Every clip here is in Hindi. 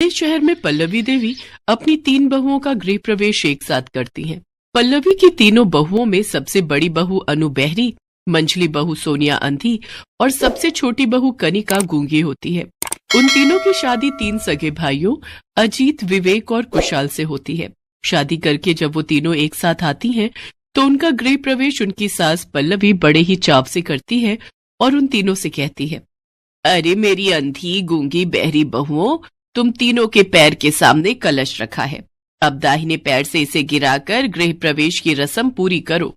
बड़े शहर में पल्लवी देवी अपनी 3 बहुओं का गृह प्रवेश एक साथ करती हैं। पल्लवी की तीनों बहुओं में सबसे बड़ी बहू अनु बहरी, मंझली बहू सोनिया अंधी और सबसे छोटी बहू कनिका गूंगी होती है। उन तीनों की शादी 3 सगे भाइयों अजीत, विवेक और कुशाल से होती है। शादी करके जब वो तीनों एक साथ आती हैं, तो उनका गृह प्रवेश उनकी सास पल्लवी बड़े ही चाव से करती है और उन तीनों से कहती है, अरे मेरी अंधी, गूंगी, बहरी बहुओं, तुम तीनों के पैर के सामने कलश रखा है। अब दाहिने पैर से इसे गिराकर गृह प्रवेश की रस्म पूरी करो।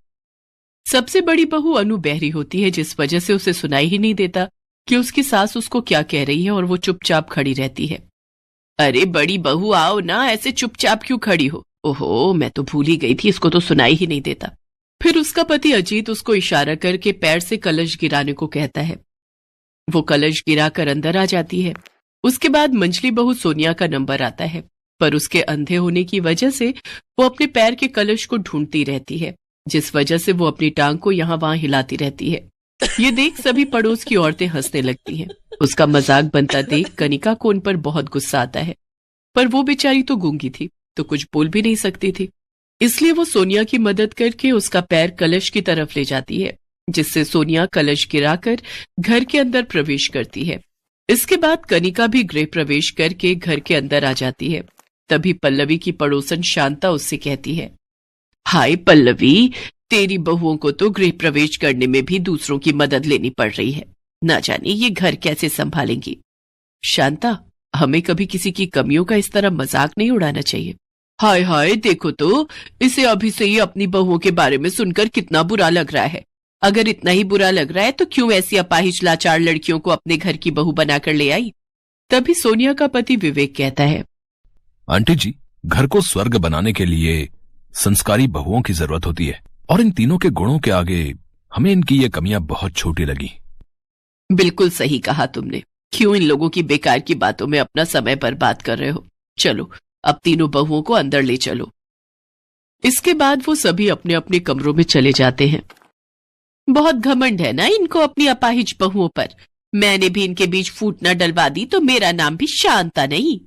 सबसे बड़ी बहू अनु बहरी होती है, जिस वजह से उसे सुनाई ही नहीं देता कि उसकी सास उसको क्या कह रही है और वो चुपचाप खड़ी रहती है। अरे बड़ी बहू आओ ना, ऐसे चुपचाप क्यों खड़ी हो? ओहो, मैं तो भूल ही गई थी, इसको तो सुनाई ही नहीं देता। फिर उसका पति अजीत उसको इशारा करके पैर से कलश गिराने को कहता है। वो कलश गिराकर अंदर आ जाती है। उसके बाद मंझली बहू सोनिया का नंबर आता है, पर उसके अंधे होने की वजह से वो अपने पैर के कलश को ढूंढती रहती है, जिस वजह से वो अपनी टांग को यहाँ वहां हिलाती रहती है। ये देख सभी पड़ोस की औरतें हंसने लगती हैं। उसका मजाक बनता देख कनिका को उन पर बहुत गुस्सा आता है, पर वो बेचारी तो गूंगी थी, तो कुछ बोल भी नहीं सकती थी। इसलिए वो सोनिया की मदद करके उसका पैर कलश की तरफ ले जाती है, जिससे सोनिया कलश गिराकर घर के अंदर प्रवेश करती है। इसके बाद कनिका भी गृह प्रवेश करके घर के अंदर आ जाती है। तभी पल्लवी की पड़ोसन शांता उससे कहती है, हाय पल्लवी, तेरी बहुओं को तो गृह प्रवेश करने में भी दूसरों की मदद लेनी पड़ रही है, ना जाने ये घर कैसे संभालेंगी। शांता, हमें कभी किसी की कमियों का इस तरह मजाक नहीं उड़ाना चाहिए। हाय हाय, देखो तो इसे अभी से ही अपनी बहुओं के बारे में सुनकर कितना बुरा लग रहा है। अगर इतना ही बुरा लग रहा है तो क्यों ऐसी अपाहिज लाचार लड़कियों को अपने घर की बहू बनाकर ले आई? तभी सोनिया का पति विवेक कहता है, आंटी जी, घर को स्वर्ग बनाने के लिए संस्कारी बहुओं की जरूरत होती है, और इन तीनों के गुणों के आगे हमें इनकी ये कमियां बहुत छोटी लगी। बिल्कुल सही कहा तुमने। क्यों इन लोगों की बेकार की बातों में अपना समय बर्बाद कर रहे हो? चलो अब तीनों बहुओं को अंदर ले चलो। इसके बाद वो सभी अपने अपने कमरों में चले जाते हैं। बहुत घमंड है ना इनको अपनी अपाहिज बहुओं पर। मैंने भी इनके बीच फूट न डलवा दी तो मेरा नाम भी शांता नहीं।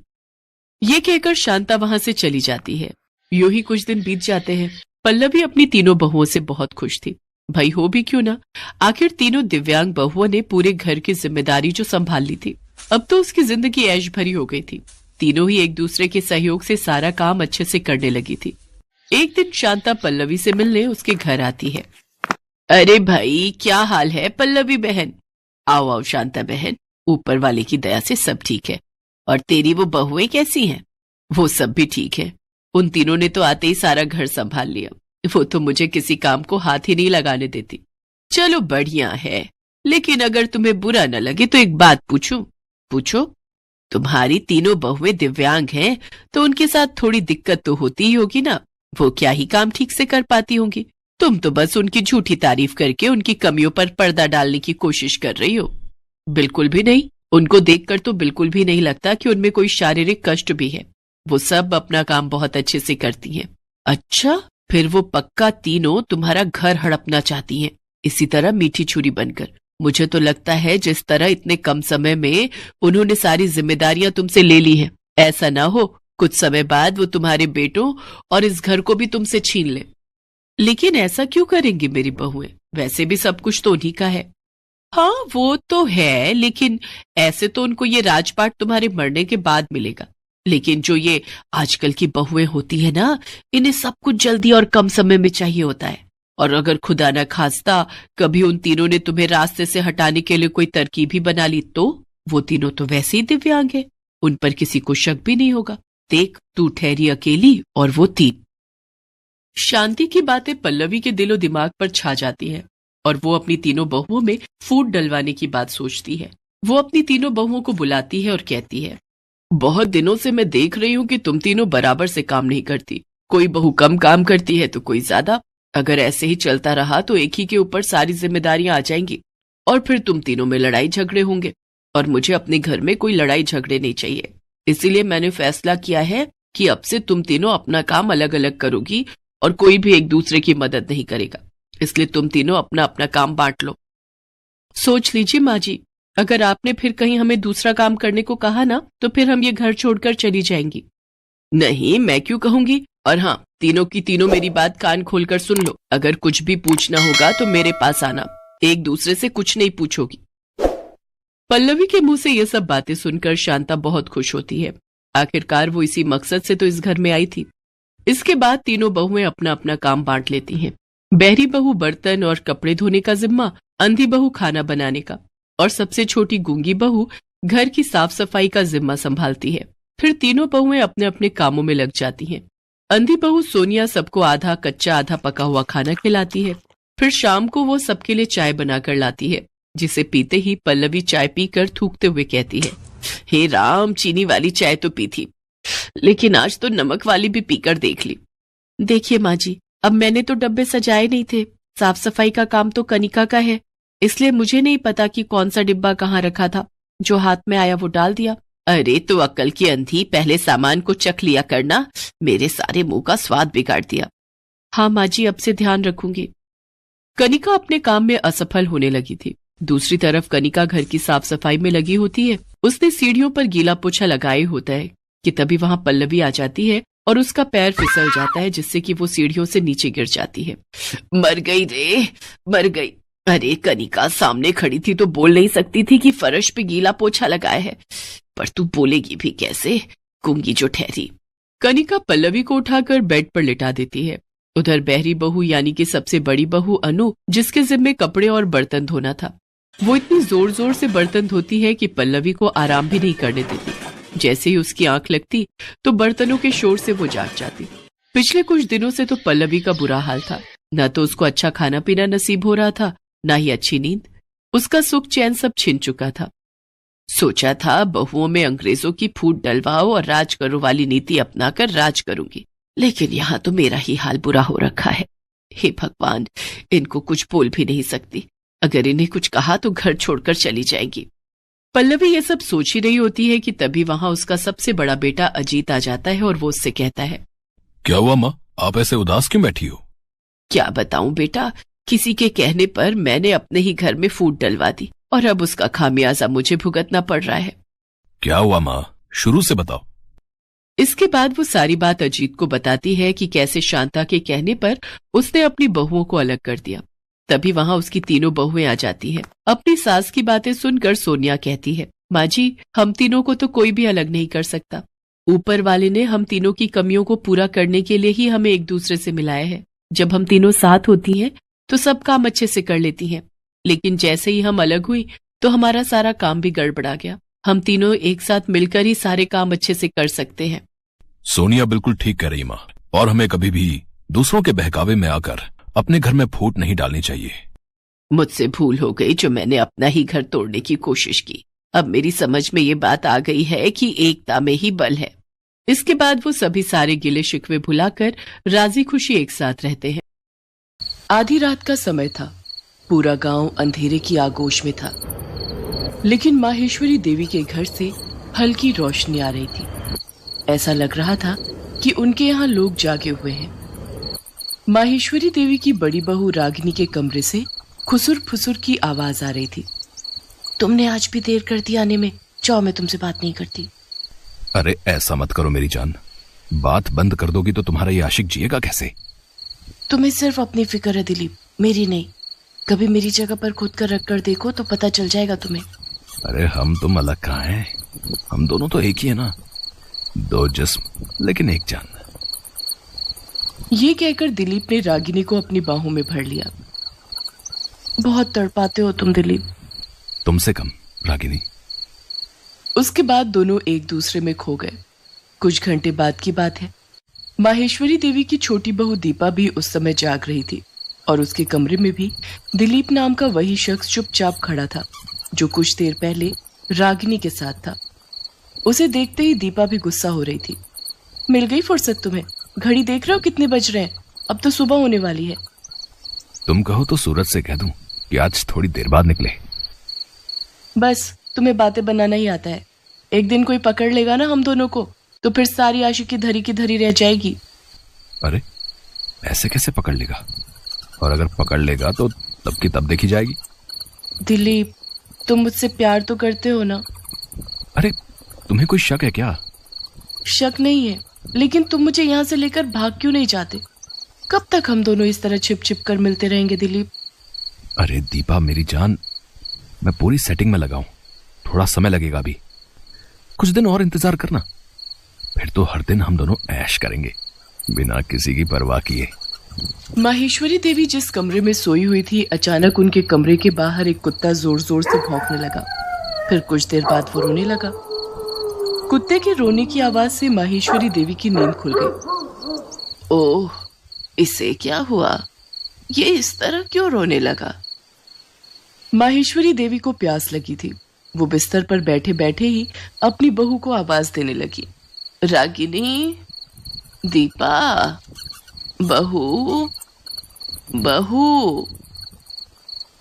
ये कहकर शांता वहां से चली जाती है। यूं ही कुछ दिन बीत जाते हैं। पल्लवी अपनी तीनों बहुओं से बहुत खुश थी। भाई हो भी क्यों ना, आखिर तीनों दिव्यांग बहुओं ने पूरे घर की जिम्मेदारी जो संभाल ली थी। अब तो उसकी जिंदगी ऐश भरी हो गई थी। तीनों ही एक दूसरे के सहयोग से सारा काम अच्छे से करने लगी थी। एक दिन शांता पल्लवी से मिलने उसके घर आती है। अरे भाई, क्या हाल है पल्लवी बहन? आओ आओ शांता बहन, ऊपर वाले की दया से सब ठीक है। और तेरी वो बहुएं कैसी हैं? वो सब भी ठीक है। उन तीनों ने तो आते ही सारा घर संभाल लिया। वो तो मुझे किसी काम को हाथ ही नहीं लगाने देती। चलो बढ़िया है, लेकिन अगर तुम्हें बुरा न लगे तो एक बात पूछूं? पूछो। तुम्हारी तीनों बहुएं दिव्यांग हैं, तो उनके साथ थोड़ी दिक्कत तो होती ही होगी ना। वो क्या ही काम ठीक से कर पाती होंगी। तुम तो बस उनकी झूठी तारीफ करके उनकी कमियों पर पर्दा डालने की कोशिश कर रही हो। बिल्कुल भी नहीं। उनको देखकर तो बिल्कुल भी नहीं लगता कि उनमें कोई शारीरिक कष्ट भी है। वो सब अपना काम बहुत अच्छे से करती हैं। अच्छा, फिर वो पक्का तीनों तुम्हारा घर हड़पना चाहती हैं, इसी तरह मीठी छुरी बनकर। मुझे तो लगता है जिस तरह इतने कम समय में उन्होंने सारी जिम्मेदारियां तुमसे ले ली हैं, ऐसा ना हो कुछ समय बाद वो तुम्हारे बेटों और इस घर को भी तुमसे छीन ले। लेकिन ऐसा क्यों करेंगी मेरी बहुएं? वैसे भी सब कुछ तो उन्हीं का है। हाँ वो तो है, लेकिन ऐसे तो उनको ये राजपाट तुम्हारे मरने के बाद मिलेगा। लेकिन जो ये आजकल की बहुएं होती है ना, इन्हें सब कुछ जल्दी और कम समय में चाहिए होता है। और अगर खुदा न खास्ता कभी उन तीनों ने तुम्हें रास्ते से हटाने के लिए कोई तरकीब ही बना ली, तो वो तीनों तो वैसे ही दिव्यांग है, उन पर किसी को शक भी नहीं होगा। देख, तू ठहरी अकेली और वो 3। शांति की बातें पल्लवी के दिलो दिमाग पर छा जाती है और वो अपनी तीनों बहुओं में फूट डलवाने की बात सोचती है। वो अपनी तीनों बहुओं को बुलाती है और कहती है, बहुत दिनों से मैं देख रही हूँ कि तुम तीनों बराबर से काम नहीं करती। कोई बहू कम काम करती है तो कोई ज्यादा। अगर ऐसे ही चलता रहा तो एक ही के ऊपर सारी जिम्मेदारियां आ जाएंगी और फिर तुम तीनों में लड़ाई झगड़े होंगे, और मुझे अपने घर में कोई लड़ाई झगड़े नहीं चाहिए। इसीलिए मैंने फैसला किया है कि अब से तुम तीनों अपना काम अलग अलग करोगी और कोई भी एक दूसरे की मदद नहीं करेगा। इसलिए तुम तीनों अपना अपना काम बांट लो। सोच लीजिए माँ जी, अगर आपने फिर कहीं हमें दूसरा काम करने को कहा ना तो फिर हम ये घर छोड़कर चली जाएंगी। नहीं, मैं क्यों कहूंगी। और हाँ, तीनों की तीनों मेरी बात कान खोलकर सुन लो। अगर कुछ भी पूछना होगा तो मेरे पास आना, एक दूसरे से कुछ नहीं पूछोगी। पल्लवी के मुंह से ये सब बातें सुनकर शांता बहुत खुश होती है। आखिरकार वो इसी मकसद से तो इस घर में आई थी। इसके बाद तीनों बहुएं अपना अपना काम बांट लेती हैं। बहरी बहू बर्तन और कपड़े धोने का जिम्मा, अंधी बहू खाना बनाने का, और सबसे छोटी गूंगी बहू घर की साफ सफाई का जिम्मा संभालती है। फिर तीनों बहुएं अपने अपने कामों में लग जाती हैं। अंधी बहू सोनिया सबको आधा कच्चा आधा पका हुआ खाना खिलाती है। फिर शाम को वो सबके लिए चाय बनाकर लाती है, जिसे पीते ही पल्लवी चाय पीकर थूकते हुए कहती है, हे राम, चीनी वाली चाय तो पी थी, लेकिन आज तो नमक वाली भी पीकर देख ली। देखिए माँ जी, अब मैंने तो डब्बे सजाए नहीं थे, साफ सफाई का काम तो कनिका का है, इसलिए मुझे नहीं पता कि कौन सा डिब्बा कहाँ रखा था। जो हाथ में आया वो डाल दिया। अरे तो अक्ल की अंधी, पहले सामान को चख लिया करना, मेरे सारे मुंह का स्वाद बिगाड़ दिया। हाँ माँ जी, अब से ध्यान रखूंगी। कनिका अपने काम में असफल होने लगी थी। दूसरी तरफ कनिका घर की साफ सफाई में लगी होती है। उसने सीढ़ियों पर गीला पोछा लगाए होता है कि तभी वहां पल्लवी आ जाती है और उसका पैर फिसल जाता है, जिससे कि वो सीढ़ियों से नीचे गिर जाती है। मर गई रे, मर गई। अरे कनिका सामने खड़ी थी तो बोल नहीं सकती थी कि फर्श पे गीला पोछा लगाया है, पर तू बोलेगी भी कैसे, गूंगी जो ठहरी। कनिका पल्लवी को उठाकर बेड पर लिटा देती है। उधर बहरी बहू यानी कि सबसे बड़ी बहू अनु, जिसके जिम्मे कपड़े और बर्तन धोना था, वो इतनी जोर जोर से बर्तन धोती है कि पल्लवी को आराम भी नहीं करने देती। जैसे ही उसकी आंख लगती तो बर्तनों के शोर से वो जाग जाती। पिछले कुछ दिनों से तो पल्लवी का बुरा हाल था। न तो उसको अच्छा खाना पीना नसीब हो रहा था, न ही अच्छी नींद। उसका सुख चैन सब छिन चुका था। सोचा था बहुओं में अंग्रेजों की फूट डलवाओ और राज करो वाली नीति अपनाकर राज करूंगी, लेकिन यहाँ तो मेरा ही हाल बुरा हो रखा है। हे भगवान, इनको कुछ बोल भी नहीं सकती, अगर इन्हें कुछ कहा तो घर छोड़कर चली जाएगी। पल्लवी ये सब सोच ही रही होती है कि तभी वहां उसका सबसे बड़ा बेटा अजीत आ जाता है और वो उससे कहता है, क्या हुआ माँ, आप ऐसे उदास क्यों बैठी हो? क्या बताऊं बेटा, किसी के कहने पर मैंने अपने ही घर में फूट डलवा दी और अब उसका खामियाजा मुझे भुगतना पड़ रहा है। क्या हुआ माँ, शुरू से बताओ। इसके बाद वो सारी बात अजीत को बताती है कि कैसे शांता के कहने पर उसने अपनी बहुओं को अलग कर दिया। तभी वहां उसकी तीनों बहुएं आ जाती हैं। अपनी सास की बातें सुनकर सोनिया कहती है, माँ जी, हम तीनों को तो कोई भी अलग नहीं कर सकता। ऊपर वाले ने हम तीनों की कमियों को पूरा करने के लिए ही हमें एक दूसरे से मिलाया है। जब हम तीनों साथ होती हैं तो सब काम अच्छे से कर लेती हैं, लेकिन जैसे ही हम अलग हुई तो हमारा सारा काम भी गड़बड़ा गया। हम तीनों एक साथ मिलकर ही सारे काम अच्छे से कर सकते हैं। सोनिया बिल्कुल ठीक कह रही माँ, और हमें कभी भी दूसरों के बहकावे में आकर अपने घर में फूट नहीं डालनी चाहिए। मुझसे भूल हो गई जो मैंने अपना ही घर तोड़ने की कोशिश की। अब मेरी समझ में ये बात आ गई है कि एकता में ही बल है। इसके बाद वो सभी सारे गिले शिकवे भुलाकर राजी खुशी एक साथ रहते हैं। आधी रात का समय था। पूरा गांव अंधेरे की आगोश में था, लेकिन माहेश्वरी देवी के घर से हल्की रोशनी आ रही थी। ऐसा लग रहा था कि उनके यहाँ लोग जागे हुए हैं। माहेश्वरी देवी की बड़ी बहू रागिनी के कमरे से खुसुर फुसुर की आवाज आ रही थी। तुमने आज भी देर कर दी आने में, जाओ मैं तुमसे बात नहीं करती। अरे ऐसा मत करो मेरी जान, बात बंद कर दोगी तो तुम्हारा ये आशिक जिएगा कैसे? तुम्हें सिर्फ अपनी फिक्र है दिलीप, मेरी नहीं। कभी मेरी जगह पर खुद कर रख कर देखो तो पता चल जाएगा तुम्हें। अरे हम तुम अलग कहाँ हैं, हम दोनों तो एक ही है ना, दो जिस्म लेकिन एक जान। ये कहकर दिलीप ने रागिनी को अपनी बाहों में भर लिया। बहुत तड़पाते हो तुम दिलीप। तुमसे कम रागिनी। उसके बाद दोनों एक दूसरे में खो गए। कुछ घंटे बाद की बात है। माहेश्वरी देवी की छोटी बहू दीपा भी उस समय जाग रही थी और उसके कमरे में भी दिलीप नाम का वही शख्स चुपचाप खड़ा था जो कुछ देर पहले रागिनी के साथ था। उसे देखते ही दीपा भी गुस्सा हो रही थी। मिल गई फुर्सत तुम्हें? घड़ी देख रहे हो कितने बज रहे हैं? अब तो सुबह होने वाली है। तुम कहो तो सूरज से कह दूं कि आज थोड़ी देर बाद निकले। बस तुम्हें बातें बनाना ही आता है। एक दिन कोई पकड़ लेगा ना हम दोनों को, तो फिर सारी आशिकी धरी की धरी रह जाएगी। अरे ऐसे कैसे पकड़ लेगा? और अगर पकड़ लेगा तो तब की तब देखी जाएगी। दिलीप, तुम मुझसे प्यार तो करते हो ना? अरे, तुम्हें कोई शक है क्या? शक नहीं है, लेकिन तुम मुझे यहाँ से लेकर भाग क्यों नहीं जाते? कब तक हम दोनों इस तरह छिप छिप कर मिलते रहेंगे दिलीप? अरे दीपा मेरी जान, मैं पूरी सेटिंग में लगा हूं, थोड़ा समय लगेगा अभी। कुछ दिन और इंतजार करना, फिर तो हर दिन हम दोनों ऐश करेंगे बिना किसी की परवाह किए। माहेश्वरी देवी जिस कमरे में सोई हुई थी, अचानक उनके कमरे के बाहर एक कुत्ता जोर जोर से भौंकने लगा। फिर कुछ देर बाद वो रोने लगा। कुत्ते के रोने की आवाज से माहेश्वरी देवी की नींद खुल गई। ओह, इसे क्या हुआ? ये इस तरह क्यों रोने लगा? माहेश्वरी देवी को प्यास लगी थी। वो बिस्तर पर बैठे बैठे ही अपनी बहू को आवाज देने लगी। रागिनी, दीपा, बहू, बहू।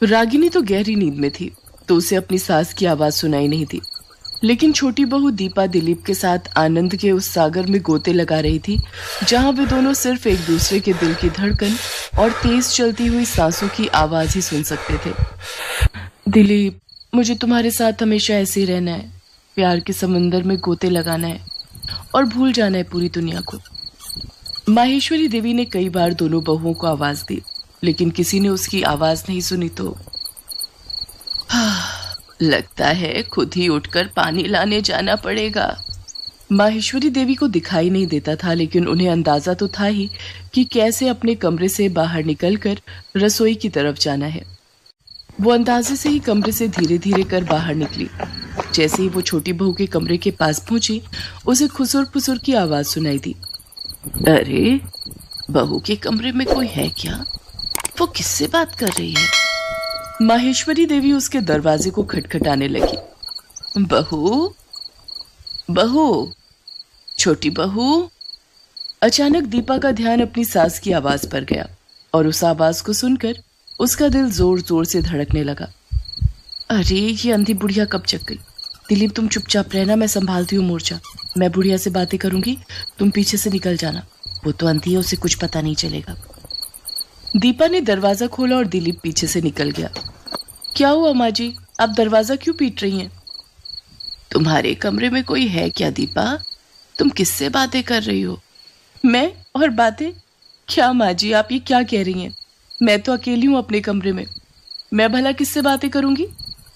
रागिनी तो गहरी नींद में थी, तो उसे अपनी सास की आवाज सुनाई नहीं थी। लेकिन छोटी बहू दीपा दिलीप के साथ आनंद के उस सागर में गोते लगा रही थी, जहां वे दोनों सिर्फ एक दूसरे के दिल की धड़कन और तेज चलती हुई सांसों की आवाज ही सुन सकते थे। दिलीप, मुझे तुम्हारे साथ हमेशा ऐसे ही रहना है, प्यार के समंदर में गोते लगाना है और भूल जाना है पूरी दुनिया को। माहेश्वरी देवी ने कई बार दोनों बहुओं को आवाज दी, लेकिन किसी ने उसकी आवाज नहीं सुनी। तो लगता है खुद ही उठकर पानी लाने जाना पड़ेगा। माहेश्वरी देवी को दिखाई नहीं देता था, लेकिन उन्हें अंदाजा तो था ही कि कैसे अपने कमरे से बाहर निकलकर रसोई की तरफ जाना है। वो अंदाजे से ही कमरे से धीरे धीरे कर बाहर निकली। जैसे ही वो छोटी बहू के कमरे के पास पहुंची, उसे खुसुर फुसुर की आवाज सुनाई दी। अरे, बहू के कमरे में कोई है क्या? वो किससे बात कर रही है? माहेश्वरी देवी उसके दरवाजे को खटखटाने लगी। बहू, बहू, छोटी बहू। अचानक दीपा का ध्यान अपनी सास की आवाज पर गया और उस आवाज को सुनकर उसका दिल जोर जोर से धड़कने लगा। अरे, ये अंधी बुढ़िया कब जग गई? दिलीप, तुम चुपचाप रहना, मैं संभालती हूँ मोर्चा। मैं बुढ़िया से बातें करूंगी, तुम पीछे से निकल जाना। वो तो अंधी है, उसे कुछ पता नहीं चलेगा। दीपा ने दरवाजा खोला और दिलीप पीछे से निकल गया। क्या हुआ माँ जी, आप दरवाजा क्यों पीट रही हैं? तुम्हारे कमरे में कोई है क्या दीपा? तुम किससे बातें कर रही हो? मैं और बातें? क्या माँ जी, आप ये क्या कह रही हैं? मैं तो अकेली हूँ अपने कमरे में, मैं भला किससे बातें करूंगी?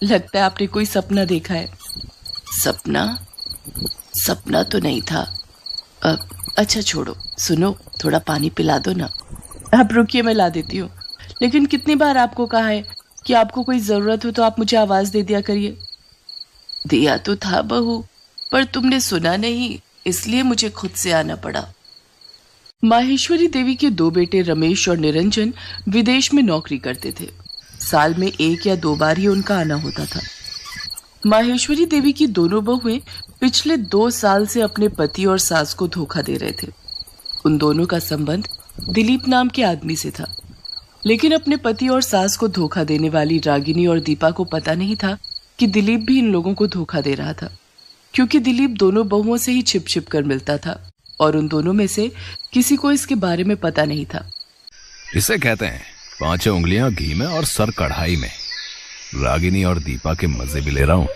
लगता है आपने कोई सपना देखा है। सपना? सपना तो नहीं था। अच्छा छोड़ो, सुनो, थोड़ा पानी पिला दो ना। आप रुकिए, मैं ला देती हूँ। लेकिन कितनी बार आपको कहा है कि आपको कोई जरूरत हो तो आप मुझे आवाज दे दिया करिए। दिया तो था बहू, पर तुमने सुना नहीं, इसलिए मुझे खुद से आना पड़ा। माहेश्वरी देवी के दो बेटे रमेश और निरंजन विदेश में नौकरी करते थे। साल में 1 या 2 बार ही उनका आना होता था। माहेश्वरी देवी की दोनों बहुएं पिछले 2 साल से अपने पति और सास को धोखा दे रहे थे। उन दोनों का संबंध दिलीप नाम के आदमी से था, लेकिन अपने पति और सास को धोखा देने वाली रागिनी और दीपा को पता नहीं था कि दिलीप भी इन लोगों को धोखा दे रहा था, क्योंकि दिलीप दोनों बहुओं से ही छिप छिप कर मिलता था और उन दोनों में से किसी को इसके बारे में पता नहीं था। इसे कहते हैं 5 उंगलियां घी में और सर कढ़ाई में। रागिनी और दीपा के मजे भी ले रहा हूं,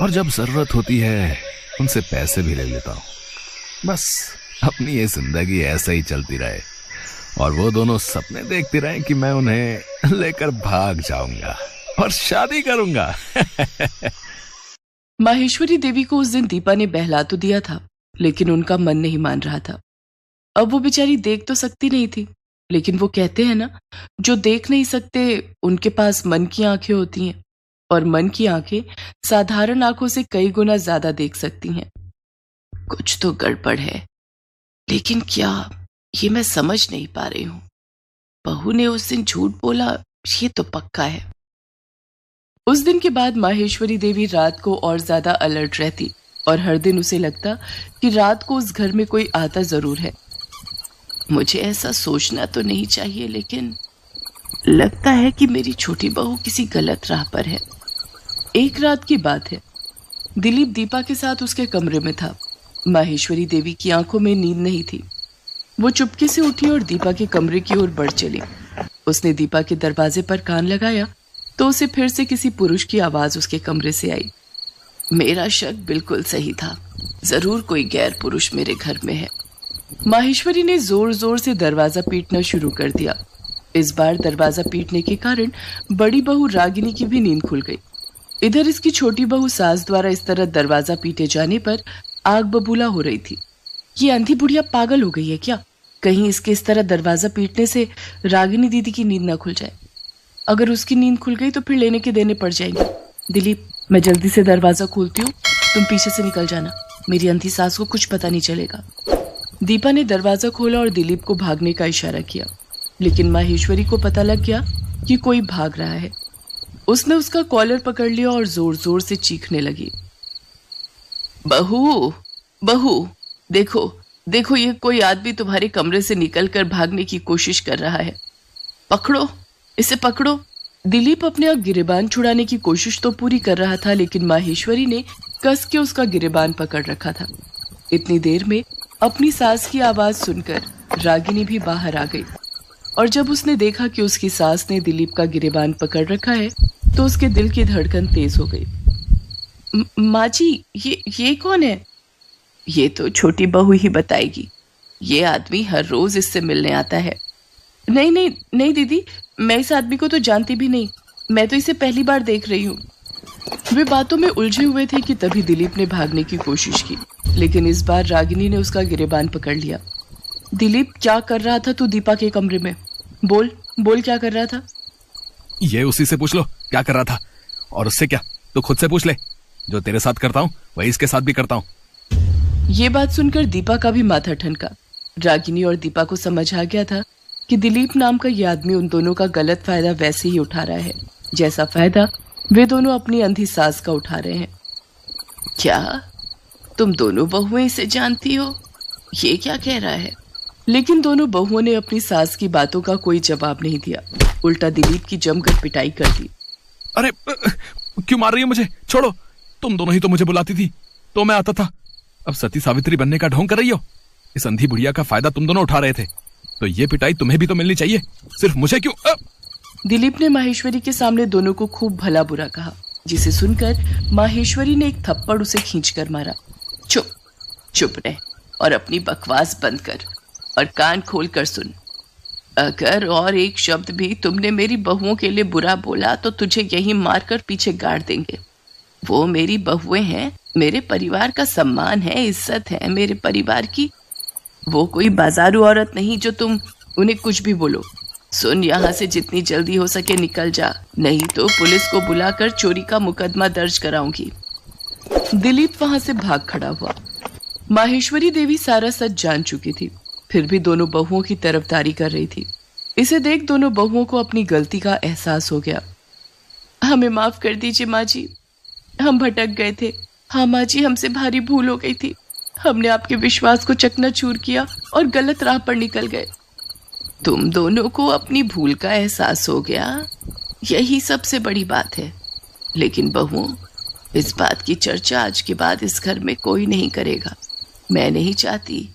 और जब जरूरत होती है उनसे पैसे भी ले लेता हूं। बस अपनी ये जिंदगी ऐसे ही चलती रहे और वो दोनों सपने देखती रहे कि मैं उन्हें लेकर भाग जाऊंगा और शादी करूंगा। माहेश्वरी देवी को उस दिन दीपा ने बहला तो दिया था, लेकिन उनका मन नहीं मान रहा था। अब वो बेचारी देख तो सकती नहीं थी, लेकिन वो कहते हैं ना, जो देख नहीं सकते उनके पास मन की आंखें होती हैं, और मन की आंखें साधारण आंखों से कई गुना ज्यादा देख सकती हैं। कुछ तो गड़बड़ है, लेकिन क्या, ये मैं समझ नहीं पा रही हूं। बहू ने उस दिन झूठ बोला, ये तो पक्का है। उस दिन के बाद माहेश्वरी देवी रात को और ज्यादा अलर्ट रहती और हर दिन उसे लगता कि रात को उस घर में कोई आता जरूर है। मुझे ऐसा सोचना तो नहीं चाहिए, लेकिन लगता है कि मेरी छोटी बहू किसी गलत राह पर है। एक रात की बात है, दिलीप दीपा के साथ उसके कमरे में था। माहेश्वरी देवी की आंखों में नींद नहीं थी। वो चुपके से उठी और दीपा के कमरे की ओर बढ़ चली। उसने दीपा के दरवाजे पर कान लगाया तो उसे फिर से किसी पुरुष की आवाज उसके कमरे से आई। मेरा शक बिल्कुल सही था, जरूर कोई गैर पुरुष मेरे घर में है। माहेश्वरी ने जोर जोर से दरवाजा पीटना शुरू कर दिया। इस बार दरवाजा पीटने के कारण बड़ी बहू रागिनी की भी नींद खुल गई। इधर इसकी छोटी बहू सास द्वारा इस तरह दरवाजा पीटे जाने पर आग बबूला हो रही थी। ये अंधी बुढ़िया पागल हो गई है क्या? कहीं इसके इस तरह दरवाजा पीटने से रागिनी दीदी की नींद ना खुल जाए। अगर उसकी नींद खुल गई तो फिर लेने के देने पड़ जाएंगे। दिलीप, मैं जल्दी से दरवाजा खोलती हूँ, तुम पीछे से निकल जाना, मेरी अंधी सास को कुछ पता नहीं चलेगा। दीपा ने दरवाजा खोला और दिलीप को भागने का इशारा किया, लेकिन माहेश्वरी को पता लग गया कि कोई भाग रहा है। उसने उसका कॉलर पकड़ लिया और जोर जोर से चीखने लगी। बहू, बहू, देखो देखो, ये कोई आदमी तुम्हारे कमरे से निकलकर भागने की कोशिश कर रहा है। पकड़ो, इसे पकड़ो। दिलीप अपने आप गिरेबान छुड़ाने की कोशिश तो पूरी कर रहा था, लेकिन माहेश्वरी ने कस के उसका गिरेबान पकड़ रखा था। इतनी देर में अपनी सास की आवाज सुनकर रागिनी भी बाहर आ गई, और जब उसने देखा कि उसकी सास ने दिलीप का गिरेबान पकड़ रखा है तो उसके दिल की धड़कन तेज हो गई। माँ जी, ये कौन है? ये तो छोटी बहू ही बताएगी। ये आदमी हर रोज इससे मिलने आता है। नहीं नहीं नहीं दीदी, मैं इस आदमी को तो जानती भी नहीं, मैं तो इसे पहली बार देख रही हूँ। वे बातों में उलझे हुए थे कि तभी दिलीप ने भागने की कोशिश की, लेकिन इस बार रागिनी ने उसका गिरेबान पकड़ लिया। दिलीप, क्या कर रहा था तू दीपा के कमरे में? बोल बोल, क्या कर रहा था? ये उसी से पूछ लो क्या कर रहा था, और उससे क्या तो खुद से पूछ ले। जो तेरे साथ करता हूँ वही इसके साथ भी करता हूँ। ये बात सुनकर दीपा का भी माथा ठनका। रागिनी और दीपा को समझ आ गया था कि दिलीप नाम का यह आदमी उन दोनों का गलत फायदा वैसे ही उठा रहा है जैसा फायदा वे दोनों अपनी अंधी सास का उठा रहे हैं। क्या तुम दोनों बहुएं इसे जानती हो? ये क्या कह रहा है? लेकिन दोनों बहुओं ने अपनी सास की बातों का कोई जवाब नहीं दिया, उल्टा दिलीप की जमकर पिटाई कर दी। अरे क्यों मार रही है मुझे? छोड़ो, तुम दोनों ही तो मुझे बुलाती थी तो मैं आता था। अब सती सावित्री बनने का ढोंग कर रही हो। इस अंधी बुढ़िया का फायदा तुम दोनों उठा रहे थे, तो ये पिटाई तुम्हें भी तो मिलनी चाहिए, सिर्फ मुझे क्यों? दिलीप ने माहेश्वरी के सामने दोनों को खूब भला बुरा कहा, जिसे सुनकर माहेश्वरी ने एक थप्पड़ उसे खींचकर मारा। चुप चुप रह और अपनी बकवास बंद कर और कान खोल कर सुन। अगर और एक शब्द भी तुमने मेरी बहुओं के लिए बुरा बोला तो तुझे यहीं मारकर पीछे गाड़ देंगे। वो मेरी बहुएं हैं, मेरे परिवार का सम्मान है, इज्जत है मेरे परिवार की। वो कोई बाजारू औरत नहीं जो तुम उन्हें कुछ भी बोलो। सुन, यहाँ से जितनी जल्दी हो सके निकल जा, नहीं तो पुलिस को बुलाकर चोरी का मुकदमा दर्ज कराऊंगी। दिलीप वहां से भाग खड़ा हुआ। माहेश्वरी देवी सारा सच जान चुकी थी, फिर भी दोनों बहुओं की तरफदारी कर रही थी। इसे देख दोनों बहुओं को अपनी गलती का एहसास हो गया। हमें माफ कर दीजिए माँ जी, हम भटक गए थे। हाँ माँ जी, हमसे भारी भूल हो गई थी। हमने आपके विश्वास को चकनाचूर किया और गलत राह पर निकल गए। तुम दोनों को अपनी भूल का एहसास हो गया, यही सबसे बड़ी बात है। लेकिन बहुओं, इस बात की चर्चा आज के बाद इस घर में कोई नहीं करेगा। मैं नहीं चाहती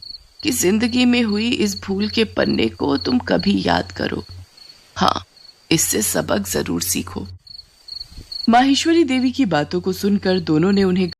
कि जिंदगी में हुई इस भूल के पन्ने को तुम कभी याद करो। हाँ, इससे सबक जरूर सीखो। माहेश्वरी देवी की बातों को सुनकर दोनों ने उन्हें